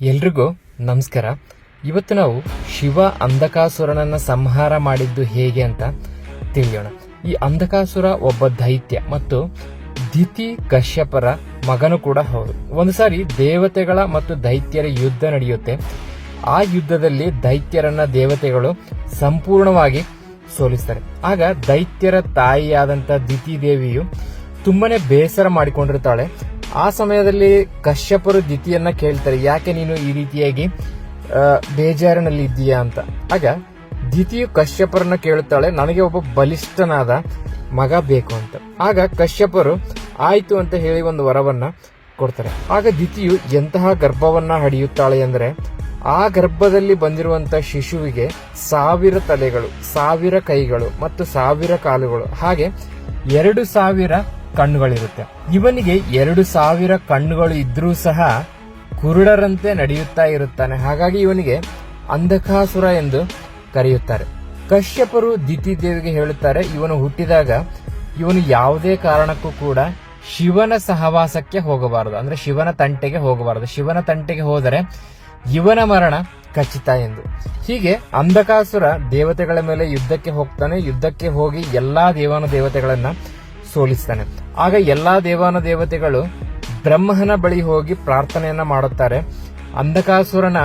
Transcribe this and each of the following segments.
ಎಲ್ರಿಗೂ ನಮಸ್ಕಾರ. ಇವತ್ತು ನಾವು ಶಿವ ಅಂಧಕಾಸುರನನ್ನ ಸಂಹಾರ ಮಾಡಿದ್ದು ಹೇಗೆ ಅಂತ ತಿಳಿಯೋಣ. ಈ ಅಂಧಕಾಸುರ ಒಬ್ಬ ದೈತ್ಯ ಮತ್ತು ದಿತಿ ಕಶ್ಯಪರ ಮಗನು ಕೂಡ ಹೌದು. ಒಂದು ಸಾರಿ ದೇವತೆಗಳ ಮತ್ತು ದೈತ್ಯರ ಯುದ್ಧ ನಡೆಯುತ್ತೆ. ಆ ಯುದ್ಧದಲ್ಲಿ ದೈತ್ಯರನ್ನ ದೇವತೆಗಳು ಸಂಪೂರ್ಣವಾಗಿ ಸೋಲಿಸ್ತಾರೆ. ಆಗ ದೈತ್ಯರ ತಾಯಿಯಾದಂತ ದಿತಿ ದೇವಿಯು ತುಂಬಾನೇ ಬೇಸರ ಮಾಡಿಕೊಂಡಿರ್ತಾಳೆ. ಆ ಸಮಯದಲ್ಲಿ ಕಶ್ಯಪರು ದಿತಿಯನ್ನ ಕೇಳ್ತಾರೆ, ಯಾಕೆ ನೀನು ಈ ರೀತಿಯಾಗಿ ಬೇಜಾರಿನಲ್ಲಿ ಇದ್ದೀಯಾ ಅಂತ. ಆಗ ದಿತಿಯು ಕಶ್ಯಪರನ್ನ ಕೇಳುತ್ತಾಳೆ, ನನಗೆ ಒಬ್ಬ ಬಲಿಷ್ಠನಾದ ಮಗ ಬೇಕು ಅಂತ. ಆಗ ಕಶ್ಯಪರು ಆಯ್ತು ಅಂತ ಹೇಳಿ ಒಂದು ವರವನ್ನ ಕೊಡ್ತಾರೆ. ಆಗ ದಿತಿಯು ಎಂತಹ ಗರ್ಭವನ್ನ ಹಡಿಯುತ್ತಾಳೆ ಅಂದ್ರೆ, ಆ ಗರ್ಭದಲ್ಲಿ ಬಂದಿರುವಂತ ಶಿಶುವಿಗೆ 1000 ತಲೆಗಳು, 1000 ಕೈಗಳು ಮತ್ತು 1000 ಕಾಲುಗಳು, ಹಾಗೆ 2000 ಕಣ್ಣುಗಳಿರುತ್ತೆ. ಇವನಿಗೆ 2000 ಕಣ್ಣುಗಳು ಇದ್ರೂ ಸಹ ಕುರುಡರಂತೆ ನಡೆಯುತ್ತಾ ಇರುತ್ತಾನೆ. ಹಾಗಾಗಿ ಇವನಿಗೆ ಅಂಧಕಾಸುರ ಎಂದು ಕರೆಯುತ್ತಾರೆ. ಕಶ್ಯಪರು ದಿತಿ ದೇವಿಗೆ ಹೇಳುತ್ತಾರೆ, ಇವನು ಹುಟ್ಟಿದಾಗ ಇವನು ಯಾವುದೇ ಕಾರಣಕ್ಕೂ ಕೂಡ ಶಿವನ ಸಹವಾಸಕ್ಕೆ ಹೋಗಬಾರದು, ಅಂದ್ರೆ ಶಿವನ ತಂಟೆಗೆ ಹೋಗಬಾರದು. ಶಿವನ ತಂಟೆಗೆ ಹೋದರೆ ಇವನ ಮರಣ ಖಚಿತ ಎಂದು. ಹೀಗೆ ಅಂಧಕಾಸುರ ದೇವತೆಗಳ ಮೇಲೆ ಯುದ್ಧಕ್ಕೆ ಹೋಗ್ತಾನೆ. ಯುದ್ಧಕ್ಕೆ ಹೋಗಿ ಎಲ್ಲಾ ದೇವಾನುದೇವತೆಗಳನ್ನ ಸೋಲಿಸ್ತಾನೆ. ಆಗ ಎಲ್ಲಾ ದೇವಾನುದೇವತೆಗಳು ಬ್ರಹ್ಮನ ಬಳಿ ಹೋಗಿ ಪ್ರಾರ್ಥನೆಯನ್ನ ಮಾಡುತ್ತಾರೆ. ಅಂಧಕಾಸುರನ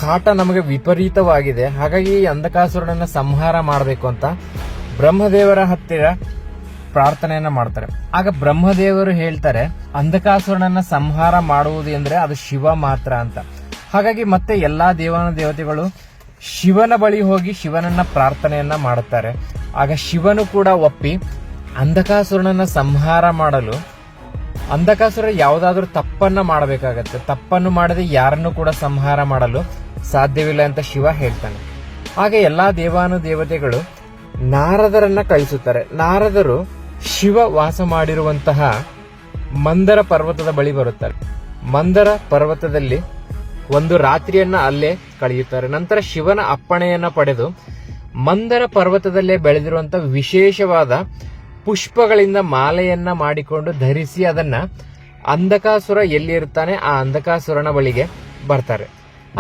ಕಾಟ ನಮಗೆ ವಿಪರೀತವಾಗಿದೆ, ಹಾಗಾಗಿ ಈ ಅಂಧಕಾಸುರನನ್ನ ಸಂಹಾರ ಮಾಡಬೇಕು ಅಂತ ಬ್ರಹ್ಮದೇವರ ಹತ್ತಿರ ಪ್ರಾರ್ಥನೆಯನ್ನ ಮಾಡ್ತಾರೆ. ಆಗ ಬ್ರಹ್ಮದೇವರು ಹೇಳ್ತಾರೆ, ಅಂಧಕಾಸುರನನ್ನ ಸಂಹಾರ ಮಾಡುವುದು ಎಂದ್ರೆ ಅದು ಶಿವ ಮಾತ್ರ ಅಂತ. ಹಾಗಾಗಿ ಮತ್ತೆ ಎಲ್ಲಾ ದೇವಾನುದೇವತೆಗಳು ಶಿವನ ಬಳಿ ಹೋಗಿ ಶಿವನನ್ನ ಪ್ರಾರ್ಥನೆಯನ್ನ ಮಾಡುತ್ತಾರೆ. ಆಗ ಶಿವನು ಕೂಡ ಒಪ್ಪಿ ಅಂಧಕಾಸುರನನ್ನ ಸಂಹಾರ ಮಾಡಲು, ಅಂಧಕಾಸುರ ಯಾವುದಾದ್ರೂ ತಪ್ಪನ್ನ ಮಾಡಬೇಕಾಗತ್ತೆ, ತಪ್ಪನ್ನು ಮಾಡದೆ ಯಾರನ್ನು ಕೂಡ ಸಂಹಾರ ಮಾಡಲು ಸಾಧ್ಯವಿಲ್ಲ ಅಂತ ಶಿವ ಹೇಳ್ತಾನೆ. ಆಗ ಎಲ್ಲಾ ದೇವಾನುದೇವತೆಗಳು ನಾರದರನ್ನ ಕಳಿಸುತ್ತಾರೆ. ನಾರದರು ಶಿವ ವಾಸ ಮಾಡಿರುವಂತಹ ಮಂದರ ಪರ್ವತದ ಬಳಿ ಬರುತ್ತಾರೆ. ಮಂದರ ಪರ್ವತದಲ್ಲಿ ಒಂದು ರಾತ್ರಿಯನ್ನ ಅಲ್ಲೇ ಕಳೆಯುತ್ತಾರೆ. ನಂತರ ಶಿವನ ಅಪ್ಪಣೆಯನ್ನ ಪಡೆದು ಮಂದರ ಪರ್ವತದಲ್ಲೇ ಬೆಳೆದಿರುವಂತಹ ವಿಶೇಷವಾದ ಪುಷ್ಪಗಳಿಂದ ಮಾಲೆಯನ್ನ ಮಾಡಿಕೊಂಡು ಧರಿಸಿ ಅದನ್ನ ಅಂಧಕಾಸುರ ಎಲ್ಲಿರುತ್ತಾನೆ ಆ ಅಂಧಕಾಸುರನ ಬಳಿಗೆ ಬರ್ತಾರೆ.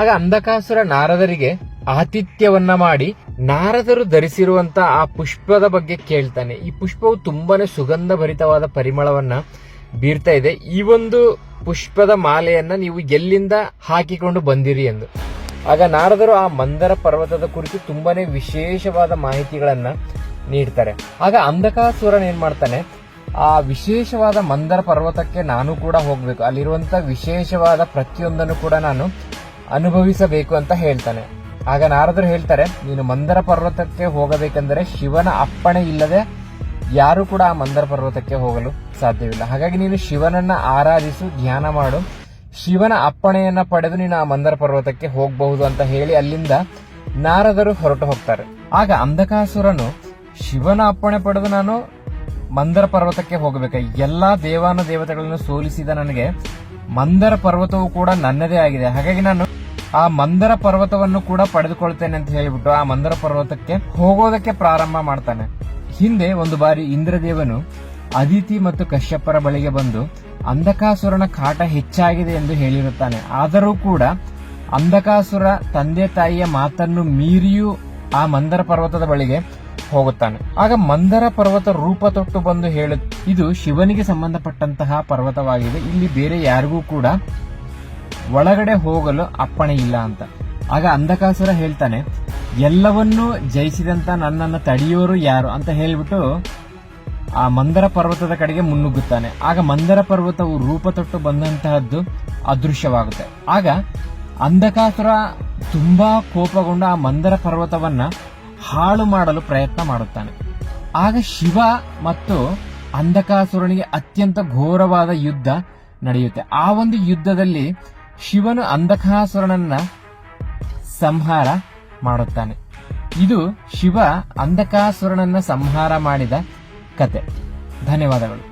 ಆಗ ಅಂಧಕಾಸುರ ನಾರದರಿಗೆ ಆತಿಥ್ಯವನ್ನ ಮಾಡಿ ನಾರದರು ಧರಿಸಿರುವಂತ ಆ ಪುಷ್ಪದ ಬಗ್ಗೆ ಕೇಳ್ತಾನೆ. ಈ ಪುಷ್ಪವು ತುಂಬಾನೇ ಸುಗಂಧ ಭರಿತವಾದ ಪರಿಮಳವನ್ನ ಬೀರ್ತಾ ಇದೆ. ಈ ಒಂದು ಪುಷ್ಪದ ಮಾಲೆಯನ್ನ ನೀವು ಎಲ್ಲಿಂದ ಹಾಕಿಕೊಂಡು ಬಂದಿರಿ ಎಂದು. ಆಗ ನಾರದರು ಆ ಮಂದರ ಪರ್ವತದ ಕುರಿತು ತುಂಬಾನೇ ವಿಶೇಷವಾದ ಮಾಹಿತಿಗಳನ್ನ ನೀಡ್ತಾರೆ. ಆಗ ಅಂಧಕಾಸುರನ್ ಏನ್ ಮಾಡ್ತಾನೆ, ಆ ವಿಶೇಷವಾದ ಮಂದರ ಪರ್ವತಕ್ಕೆ ನಾನು ಕೂಡ ಹೋಗ್ಬೇಕು, ಅಲ್ಲಿರುವಂತ ವಿಶೇಷವಾದ ಪ್ರತಿಯೊಂದನ್ನು ಕೂಡ ನಾನು ಅನುಭವಿಸಬೇಕು ಅಂತ ಹೇಳ್ತಾನೆ. ಆಗ ನಾರದರು ಹೇಳ್ತಾರೆ, ನೀನು ಮಂದರ ಪರ್ವತಕ್ಕೆ ಹೋಗಬೇಕೆಂದರೆ ಶಿವನ ಅಪ್ಪಣೆ ಇಲ್ಲದೆ ಯಾರು ಕೂಡ ಆ ಮಂದರ ಪರ್ವತಕ್ಕೆ ಹೋಗಲು ಸಾಧ್ಯವಿಲ್ಲ. ಹಾಗಾಗಿ ನೀನು ಶಿವನನ್ನ ಆರಾಧಿಸು, ಧ್ಯಾನ ಮಾಡು, ಶಿವನ ಅಪ್ಪಣೆಯನ್ನ ಪಡೆದು ನೀನು ಆ ಮಂದರ ಪರ್ವತಕ್ಕೆ ಹೋಗಬಹುದು ಅಂತ ಹೇಳಿ ಅಲ್ಲಿಂದ ನಾರದರು ಹೊರಟು ಹೋಗ್ತಾರೆ. ಆಗ ಅಂಧಕಾಸುರನು ಶಿವನ ಅಪ್ಪಣೆ ಪಡೆದು ನಾನು ಮಂದರ ಪರ್ವತಕ್ಕೆ ಹೋಗಬೇಕು, ಎಲ್ಲಾ ದೇವಾನುದೇವತೆಗಳನ್ನು ಸೋಲಿಸಿದ ನನಗೆ ಮಂದರ ಪರ್ವತವು ಕೂಡ ನನ್ನದೇ ಆಗಿದೆ, ಹಾಗಾಗಿ ನಾನು ಆ ಮಂದರ ಪರ್ವತವನ್ನು ಕೂಡ ಪಡೆದುಕೊಳ್ತೇನೆ ಅಂತ ಹೇಳಿಬಿಟ್ಟು ಆ ಮಂದರ ಪರ್ವತಕ್ಕೆ ಹೋಗೋದಕ್ಕೆ ಪ್ರಾರಂಭ ಮಾಡ್ತಾನೆ. ಹಿಂದೆ ಒಂದು ಬಾರಿ ಇಂದ್ರದೇವನು ಅದಿತಿ ಮತ್ತು ಕಶ್ಯಪರ ಬಳಿಗೆ ಬಂದು ಅಂಧಕಾಸುರನ ಕಾಟ ಹೆಚ್ಚಾಗಿದೆ ಎಂದು ಹೇಳಿರುತ್ತಾನೆ. ಆದರೂ ಕೂಡ ಅಂಧಕಾಸುರ ತಂದೆ ತಾಯಿಯ ಮಾತನ್ನು ಮೀರಿಯೂ ಆ ಮಂದರ ಪರ್ವತದ ಬಳಿಗೆ ಹೋಗುತ್ತಾನೆ. ಆಗ ಮಂದರ ಪರ್ವತ ರೂಪ ತೊಟ್ಟು ಬಂದು ಇದು ಶಿವನಿಗೆ ಸಂಬಂಧಪಟ್ಟಂತಹ ಪರ್ವತವಾಗಿದೆ, ಇಲ್ಲಿ ಬೇರೆ ಯಾರಿಗೂ ಕೂಡ ಒಳಗಡೆ ಹೋಗಲು ಅಪ್ಪಣೆ ಇಲ್ಲ ಅಂತ. ಆಗ ಅಂಧಕಾಸುರ ಹೇಳ್ತಾನೆ, ಎಲ್ಲವನ್ನೂ ಜಯಿಸಿದಂತ ನನ್ನನ್ನು ತಡೆಯೋರು ಯಾರು ಅಂತ ಹೇಳಿಬಿಟ್ಟು ಆ ಮಂದರ ಪರ್ವತದ ಕಡೆಗೆ ಮುನ್ನುಗ್ಗುತ್ತಾನೆ. ಆಗ ಮಂದರ ಪರ್ವತವು ರೂಪ ತೊಟ್ಟು ಬಂದಂತಹದ್ದು ಅದೃಶ್ಯವಾಗುತ್ತೆ. ಆಗ ಅಂಧಕಾಸುರ ತುಂಬಾ ಕೋಪಗೊಂಡು ಆ ಮಂದರ ಪರ್ವತವನ್ನ ಹಾಳು ಮಾಡಲು ಪ್ರಯತ್ನ ಮಾಡುತ್ತಾನೆ. ಆಗ ಶಿವ ಮತ್ತು ಅಂಧಕಾಸುರನಿಗೆ ಅತ್ಯಂತ ಘೋರವಾದ ಯುದ್ಧ ನಡೆಯುತ್ತೆ. ಆ ಒಂದು ಯುದ್ಧದಲ್ಲಿ ಶಿವನು ಅಂಧಕಾಸುರನನ್ನ ಸಂಹಾರ ಮಾಡುತ್ತಾನೆ. ಇದು ಶಿವ ಅಂಧಕಾಸುರನನ್ನ ಸಂಹಾರ ಮಾಡಿದ ಕತೆ. ಧನ್ಯವಾದಗಳು.